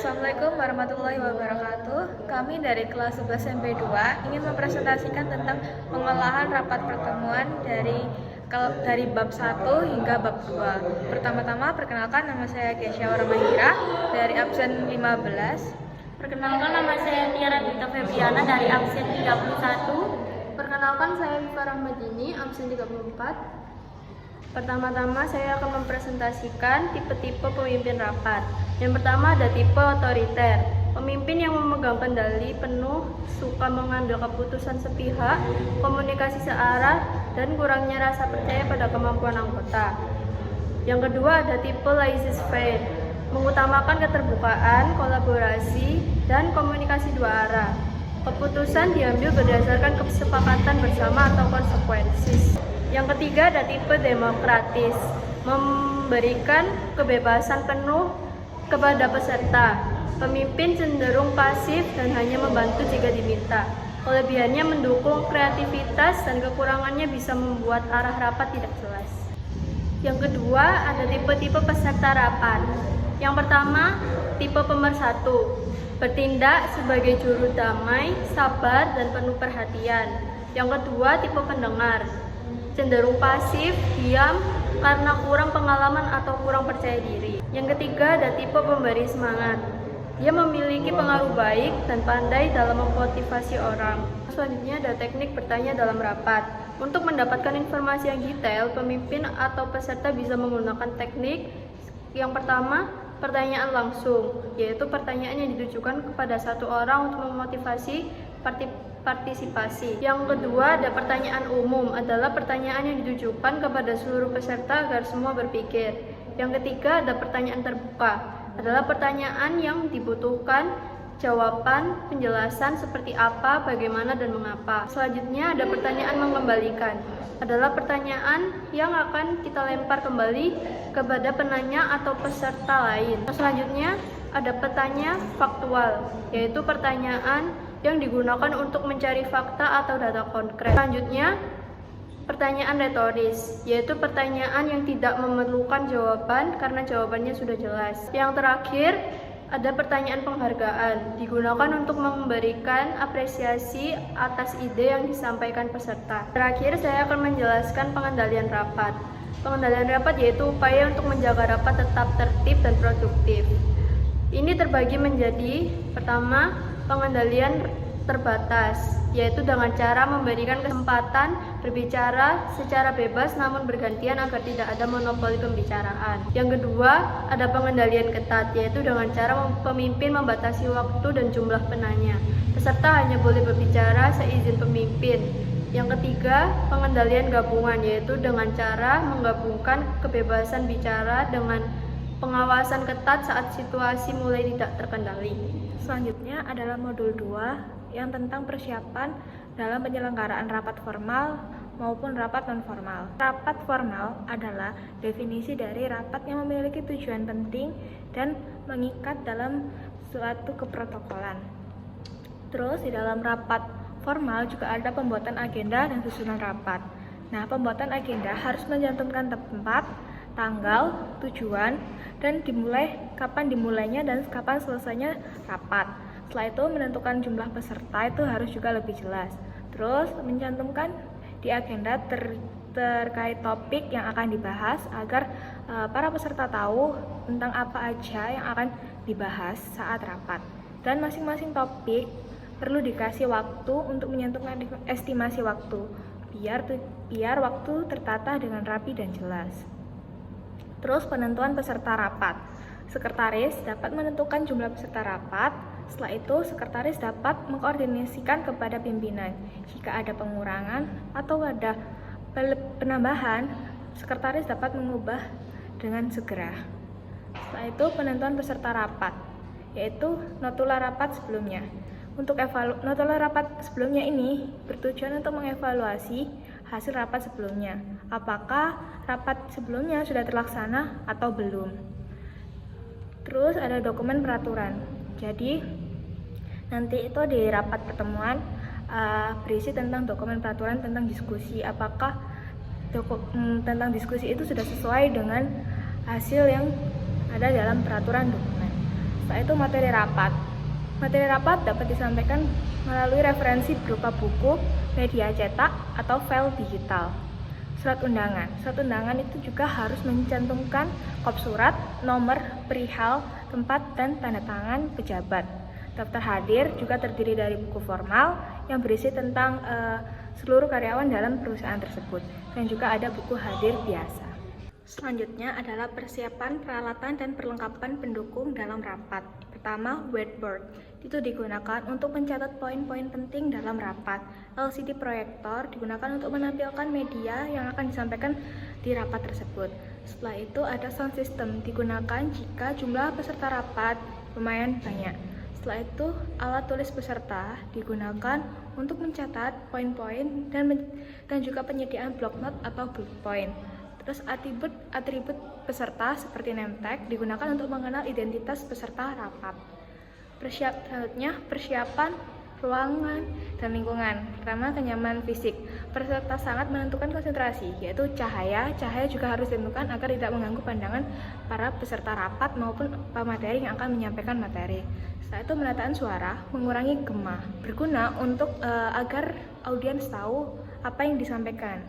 Assalamualaikum warahmatullahi wabarakatuh. Kami dari kelas 11 MP2 ingin mempresentasikan tentang pengolahan rapat pertemuan dari bab 1 hingga bab 2. Pertama-tama perkenalkan, nama saya Kesha Waramahira dari absen 15. Perkenalkan, nama saya Tiara Dita Febriana dari absen 31. Perkenalkan, saya Viva Rahmadini, absen 34. Pertama-tama saya akan mempresentasikan tipe-tipe pemimpin rapat. Yang pertama ada tipe otoriter. Pemimpin yang memegang kendali penuh, suka mengambil keputusan sepihak, komunikasi searah, dan kurangnya rasa percaya pada kemampuan anggota. Yang kedua ada tipe laissez-faire, mengutamakan keterbukaan, kolaborasi, dan komunikasi dua arah. Keputusan diambil berdasarkan kesepakatan bersama atau konsekuensi. Yang ketiga ada tipe demokratis, memberikan kebebasan penuh kepada peserta. Pemimpin cenderung pasif dan hanya membantu jika diminta. Kelebihannya mendukung kreativitas dan kekurangannya bisa membuat arah rapat tidak jelas. Yang kedua ada tipe-tipe peserta rapat. Yang pertama, tipe pemersatu, bertindak sebagai juru damai, sabar, dan penuh perhatian. Yang kedua, tipe pendengar, cenderung pasif, diam, karena kurang pengalaman atau kurang percaya diri. Yang ketiga ada tipe pemberi semangat. Dia memiliki pengaruh baik dan pandai dalam memotivasi orang. Selanjutnya ada teknik bertanya dalam rapat. Untuk mendapatkan informasi yang detail, pemimpin atau peserta bisa menggunakan teknik. Yang pertama, pertanyaan langsung, yaitu pertanyaan yang ditujukan kepada satu orang untuk memotivasi partisipasi. Yang kedua ada pertanyaan umum, adalah pertanyaan yang ditujukan kepada seluruh peserta agar semua berpikir. Yang ketiga ada pertanyaan terbuka, adalah pertanyaan yang dibutuhkan jawaban penjelasan seperti apa, bagaimana, dan mengapa. Selanjutnya ada pertanyaan mengembalikan, adalah pertanyaan yang akan kita lempar kembali kepada penanya atau peserta lain. Selanjutnya ada pertanyaan faktual, yaitu pertanyaan yang digunakan untuk mencari fakta atau data konkret. Selanjutnya, pertanyaan retoris, yaitu pertanyaan yang tidak memerlukan jawaban karena jawabannya sudah jelas. Yang terakhir, ada pertanyaan penghargaan, digunakan untuk memberikan apresiasi atas ide yang disampaikan peserta. Terakhir, saya akan menjelaskan pengendalian rapat. Pengendalian rapat yaitu upaya untuk menjaga rapat tetap tertib dan produktif. Ini terbagi menjadi, pertama, pengendalian terbatas, yaitu dengan cara memberikan kesempatan berbicara secara bebas namun bergantian agar tidak ada monopoli pembicaraan. Yang kedua, ada pengendalian ketat, yaitu dengan cara pemimpin membatasi waktu dan jumlah penanya. Peserta hanya boleh berbicara seizin pemimpin. Yang ketiga, pengendalian gabungan, yaitu dengan cara menggabungkan kebebasan bicara dengan pengawasan ketat saat situasi mulai tidak terkendali. Selanjutnya adalah modul 2 yang tentang persiapan dalam penyelenggaraan rapat formal maupun rapat non-formal. Rapat formal adalah definisi dari rapat yang memiliki tujuan penting dan mengikat dalam suatu keprotokolan. Terus di dalam rapat formal juga ada pembuatan agenda dan susunan rapat. Nah, pembuatan agenda harus mencantumkan tempat, tanggal, tujuan, dan kapan dimulainya dan kapan selesainya rapat. Setelah itu menentukan jumlah peserta itu harus juga lebih jelas. Terus mencantumkan di agenda terkait topik yang akan dibahas agar para peserta tahu tentang apa aja yang akan dibahas saat rapat. Dan masing-masing topik perlu dikasih waktu untuk menyantumkan estimasi waktu biar waktu tertata dengan rapi dan jelas. Terus penentuan peserta rapat. Sekretaris dapat menentukan jumlah peserta rapat. Setelah itu, sekretaris dapat mengkoordinasikan kepada pimpinan. Jika ada pengurangan atau ada penambahan, sekretaris dapat mengubah dengan segera. Setelah itu, penentuan peserta rapat, yaitu notula rapat sebelumnya. Untuk notula rapat sebelumnya ini bertujuan untuk mengevaluasi hasil rapat sebelumnya. Apakah rapat sebelumnya sudah terlaksana atau belum? Terus ada dokumen peraturan. Jadi nanti itu di rapat pertemuan berisi tentang dokumen peraturan tentang diskusi. Apakah tentang diskusi itu sudah sesuai dengan hasil yang ada dalam peraturan dokumen. Setelah itu materi rapat. Materi rapat dapat disampaikan melalui referensi berupa buku, media cetak, atau file digital. Surat undangan. Surat undangan itu juga harus mencantumkan kop surat, nomor, perihal, tempat, dan tanda tangan pejabat. Daftar hadir juga terdiri dari buku formal yang berisi tentang seluruh karyawan dalam perusahaan tersebut, dan juga ada buku hadir biasa. Selanjutnya adalah persiapan peralatan dan perlengkapan pendukung dalam rapat. Pertama, whiteboard. Itu digunakan untuk mencatat poin-poin penting dalam rapat. LCD proyektor digunakan untuk menampilkan media yang akan disampaikan di rapat tersebut. Setelah itu ada sound system, digunakan jika jumlah peserta rapat lumayan banyak. Setelah itu alat tulis peserta digunakan untuk mencatat poin-poin dan juga penyediaan block note atau bullet point. Terus atribut peserta seperti name tag digunakan untuk mengenal identitas peserta rapat. Selanjutnya persiapan ruangan dan lingkungan. Pertama, kenyamanan fisik. Peserta sangat menentukan konsentrasi, yaitu cahaya. Cahaya juga harus ditentukan agar tidak mengganggu pandangan para peserta rapat maupun pemateri yang akan menyampaikan materi. Setelah itu penataan suara, mengurangi gema, berguna untuk agar audiens tahu apa yang disampaikan.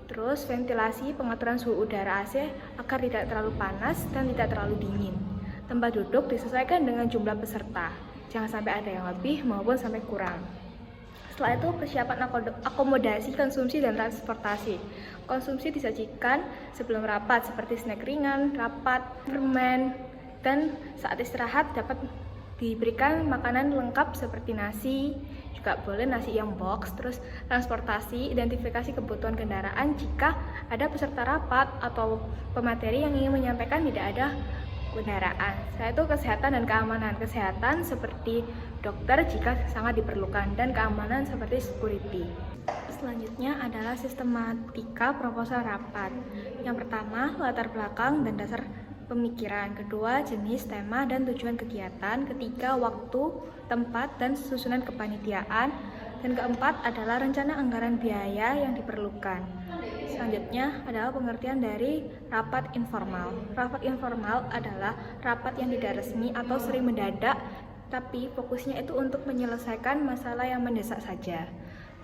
Terus ventilasi, pengaturan suhu udara AC agar tidak terlalu panas dan tidak terlalu dingin. Tempat duduk disesuaikan dengan jumlah peserta, jangan sampai ada yang lebih maupun sampai kurang. Setelah itu persiapan akomodasi, konsumsi, dan transportasi. Konsumsi disajikan sebelum rapat seperti snack ringan, rapat, permen, dan saat istirahat dapat diberikan makanan lengkap seperti nasi, juga boleh nasi yang box. Terus transportasi, identifikasi kebutuhan kendaraan jika ada peserta rapat atau pemateri yang ingin menyampaikan tidak ada kendaraan. Setelah itu kesehatan dan keamanan. Kesehatan seperti dokter jika sangat diperlukan, dan keamanan seperti security. Selanjutnya adalah sistematika proposal rapat. Yang pertama, latar belakang dan dasar pemikiran. Kedua, jenis, tema, dan tujuan kegiatan. Ketiga, waktu, tempat, dan susunan kepanitiaan. Dan keempat adalah rencana anggaran biaya yang diperlukan. Selanjutnya adalah pengertian dari rapat informal. Rapat informal adalah rapat yang tidak resmi atau sering mendadak, tapi fokusnya itu untuk menyelesaikan masalah yang mendesak saja.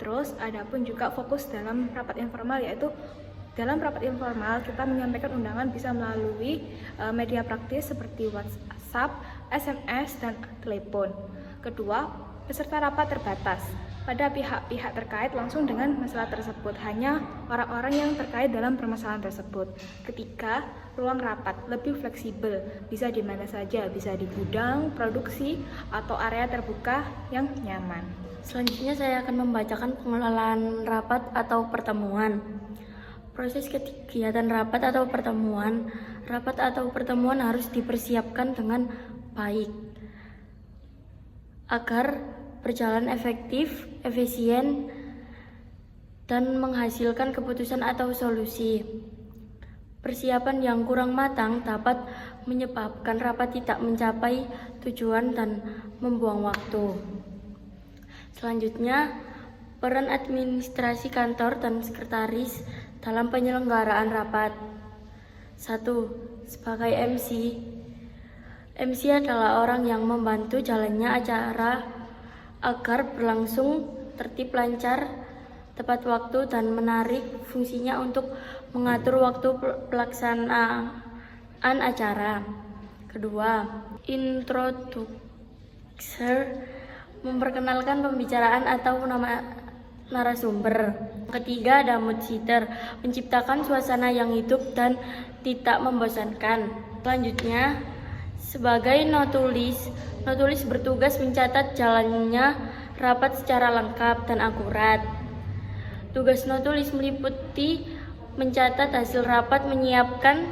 Terus ada pun juga fokus dalam rapat informal, yaitu dalam rapat informal kita menyampaikan undangan bisa melalui media praktis seperti WhatsApp, SMS, dan telepon. Kedua, peserta rapat terbatas. Pada pihak-pihak terkait langsung dengan masalah tersebut, hanya orang-orang yang terkait dalam permasalahan tersebut. Ketiga, ruang rapat lebih fleksibel, bisa di mana saja, bisa di gudang, produksi, atau area terbuka yang nyaman. Selanjutnya saya akan membacakan pengelolaan rapat atau pertemuan. Proses kegiatan rapat atau pertemuan harus dipersiapkan dengan baik agar berjalan efektif, efisien, dan menghasilkan keputusan atau solusi. Persiapan yang kurang matang dapat menyebabkan rapat tidak mencapai tujuan dan membuang waktu. Selanjutnya, peran administrasi kantor dan sekretaris dalam penyelenggaraan rapat. 1. Sebagai MC. MC adalah orang yang membantu jalannya acara agar berlangsung tertib, lancar, tepat waktu, dan menarik. Fungsinya untuk mengatur waktu pelaksanaan acara. Kedua, introducer, memperkenalkan pembicaraan atau nama narasumber. Ketiga, ada mood setter, menciptakan suasana yang hidup dan tidak membosankan. Selanjutnya, sebagai notulis bertugas mencatat jalannya rapat secara lengkap dan akurat. Tugas notulis meliputi mencatat hasil rapat, menyiapkan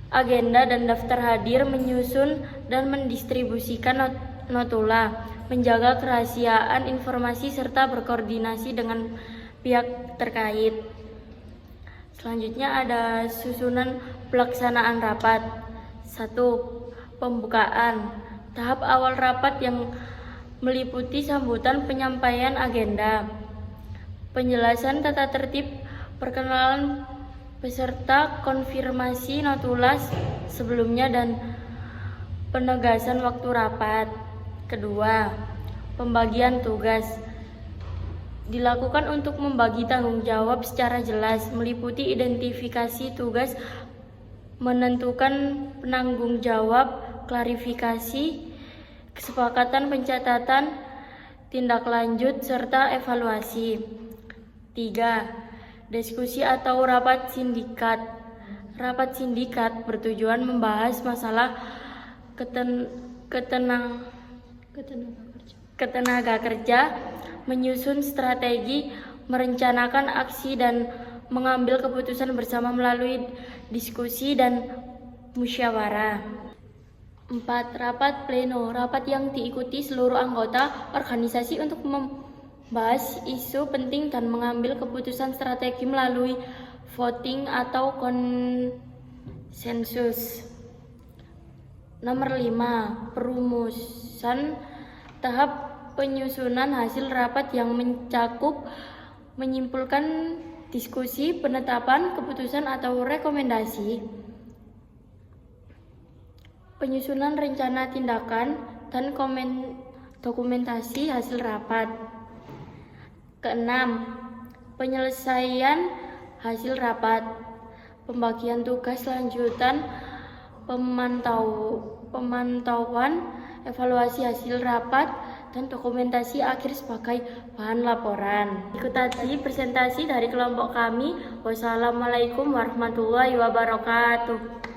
agenda dan daftar hadir, menyusun dan mendistribusikan notula, menjaga kerahasiaan informasi, serta berkoordinasi dengan pihak terkait. Selanjutnya ada susunan pelaksanaan rapat. 1. Pembukaan. Tahap awal rapat yang meliputi sambutan, penyampaian agenda, penjelasan tata tertib, perkenalan peserta, konfirmasi notulas sebelumnya, dan Penegasan waktu rapat. Kedua, pembagian tugas. Dilakukan untuk membagi tanggung jawab secara jelas, meliputi identifikasi tugas, menentukan penanggung jawab, klarifikasi, kesepakatan pencatatan, tindak lanjut, serta evaluasi. 3. Diskusi atau rapat sindikat. Rapat sindikat bertujuan membahas masalah ketenaga kerja, menyusun strategi, merencanakan aksi, dan mengambil keputusan bersama melalui diskusi dan musyawarah. 4. Rapat pleno. Rapat yang diikuti seluruh anggota organisasi untuk membahas isu penting dan mengambil keputusan strategi melalui voting atau konsensus. Nomor 5. Perumusan. Tahap penyusunan hasil rapat yang menyimpulkan diskusi, penetapan, keputusan atau rekomendasi. Penyusunan rencana tindakan dan dokumentasi hasil rapat. Keenam, penyelesaian hasil rapat, pembagian tugas lanjutan, pemantauan, evaluasi hasil rapat, dan dokumentasi akhir sebagai bahan laporan. Ikut tadi presentasi dari kelompok kami. Wassalamualaikum warahmatullahi wabarakatuh.